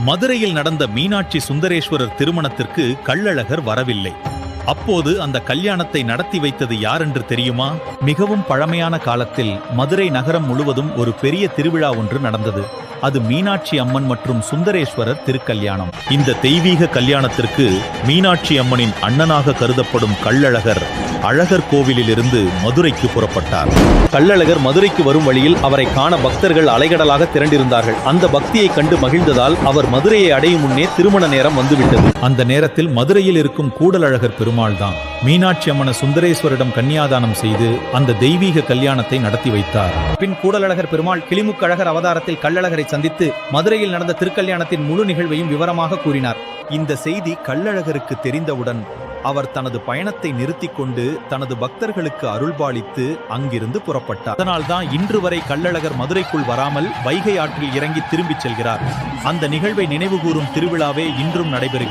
மதுரையில் நடந்த மீனாட்சி சுந்தரேஸ்வரர் திருமணத்திற்கு கள்ளழகர் வரவில்லை. அப்போது அந்த கல்யாணத்தை நடத்தி வைத்தது யாரென்று தெரியுமா? மிகவும் பழமையான காலத்தில் மதுரை நகரம் முழுவதும் ஒரு பெரிய திருவிழா ஒன்று நடந்தது. அது மீனாட்சி அம்மன் மற்றும் சுந்தரேஸ்வரர் திருக்கல்யாணம். இந்த தெய்வீக கல்யாணத்திற்கு மீனாட்சி அம்மனின் அண்ணனாக கருதப்படும் கள்ளழகர் அழகர் கோவிலிலிருந்து மதுரைக்கு புறப்பட்டார். கள்ளழகர் மதுரைக்கு வரும் வழியில் அவரை காண பக்தர்கள் அலைகடலாக திரண்டிருந்தார்கள். அந்த பக்தியை கண்டு மகிழ்ந்ததால் அவர் மதுரையை அடையும் முன்னே திருமண நேரம் வந்துவிட்டது. அந்த நேரத்தில் மதுரையில் இருக்கும் கூடலழகர் பெருமாள் தான் மீனாட்சி அம்மன சுந்தரேஸ்வரிடம் கன்னியாதானம் செய்து அந்த தெய்வீக கல்யாணத்தை நடத்தி வைத்தார். பின் கூடலழகர் பெருமாள் கிளிமுக்கு அழகர் அவதாரத்தில் கள்ளழகரை சந்தித்து மதுரையில் நடந்த திருக்கல்யாணத்தின் முழு நிகழ்வையும் விவரமாக கூறினார். இந்த செய்தி கள்ளழகருக்கு தெரிந்தவுடன் அவர் தனது பயணத்தை நிறுத்திக் கொண்டு தனது பக்தர்களுக்கு அருள்பாலித்து அங்கிருந்து புறப்பட்டார். அதனால்தான் இன்று வரை கள்ளழகர் மதுரைக்குள் வராமல் வைகை ஆற்றில் இறங்கி திரும்பிச் செல்கிறார். அந்த நிகழ்வை நினைவுகூரும் திருவிழாவே இன்றும் நடைபெறுகிறது.